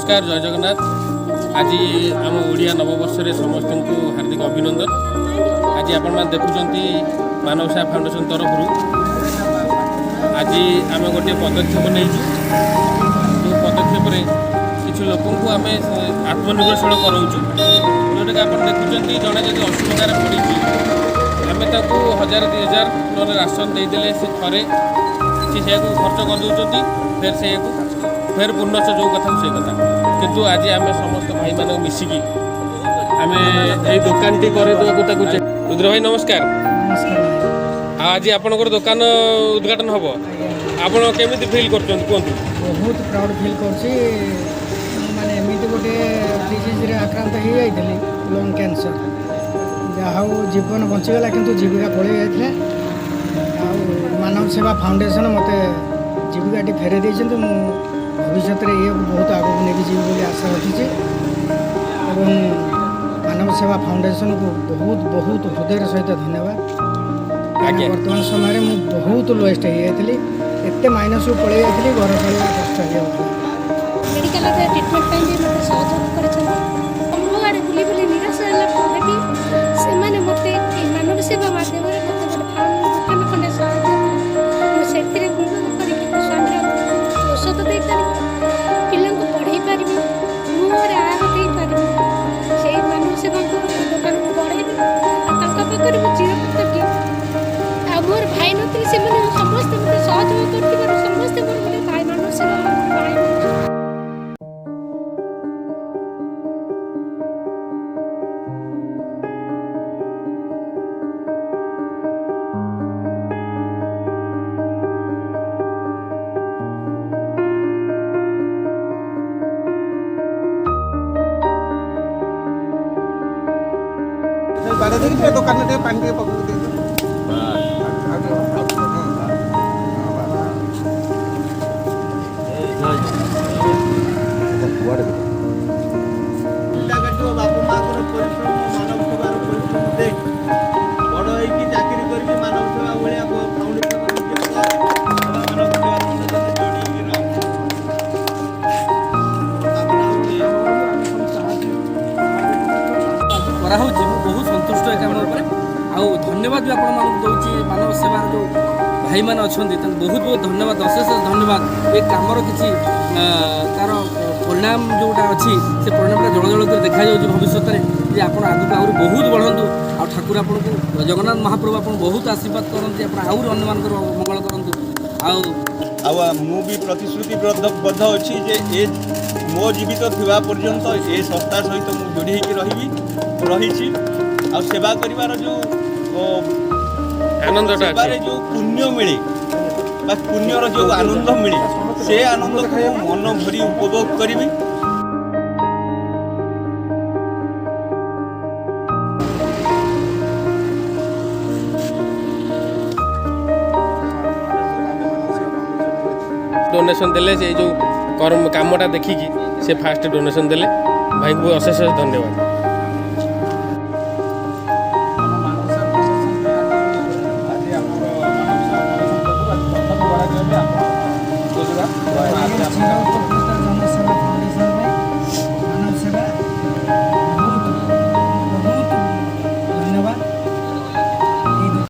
नमस्कार जय जगन्नाथ। आज आम ओडिया नववर्ष समस्त को हार्दिक अभिनंदन। आज आपण देखुं मानव सेवा फाउंडेशन तरफ आज आम गोटे पदक्षेप नहीं जो पदक्षेप किसी लोक आम आत्मनिर्भरशील कराऊँ जोटा कि आप देखुं जड़े जब असुविधार पड़ी आम 1000 2000 ना राशन देदेले से थे सी खर्च कर फिर से फिर पुनश्च जो कथा से कथा किंतु आज आम समस्त भाई मान मिसिकी आम ये दुकान टी रुद्र भाई नमस्कार। आज आपंकर दुकान उद्घाटन हम आप केमी फिल कर बहुत प्राउड फिल कर माने एमती गोटे डिजीज आक्रांत हो जाती लंग कैंसर जहाँ जीवन बचीगला किंतु जीविका पड़े जाते मानव सेवा फाउंडेशन मते जीविकाटी फेरे देते भविष्य में ये बहुत आगे नहीं जीव बोली आशा रखी मानव सेवा फाउंडेशन को बहुत बहुत हृदय सहित धन्यवाद। वर्तमान समय में बहुत लोएस्ट हो जाती एत माइनस को पड़े जाती घर चलना कष्ट हो जाता मेडिकल ट्रिटमेंट भी मतलब सहयोग कर बुली बुली निराश से मत मानव सेवा मध्यम दुकान खंडे से औषध दे पिला पढ़े पारि मुझे आहार दे पारि से मानव सेवा दुकान को बढ़ेबी पाखे मुझे चिरकृतज्ञ आ मोर भाई नी से समस्त मत सहयोग कर समस्त मोर गोटे भाई मानव सेवा भाई बारे देखिए दुकान में पानी के पकड़ दे बापू माँ परिश्रम मानव सेवार परिश्रम देख बड़ होगी चाकरी करके मानव सेवा भाया फाउंडेशन बहुत संतुष्ट है काम आउ धन्यवाद भी आपण दूसरी मानव सेवार जो भाई मैंने अच्छा बहुत बहुत धन्यवाद अशेष धन्यवाद। ये कमर किसी तार परिणाम जोटा अच्छी से परिणाम जल जल कर देखा भविष्य में आप आगे आहरी बहुत बढ़ु आ ठाकुर आपको जगन्नाथ महाप्रभु आप बहुत आशीर्वाद करते आहरी अन्य मान मंगल करूँ मु भी प्रतिश्रुतिबद्ध अच्छी जे ए मो जीवित थिबा पर्यंत ए संस्था सहित मु जोड़ी होकर रही आ सेवा करिवार जो आनंद जो पुण्य मिले पुण्यर जो आनंद मिले से आनंद को मन भरी उपभोग करी डोनेशन देले से जो कर्म कामटा देखिकी से फास्ट डोनेशन देले भाई को अशेष धन्यवाद।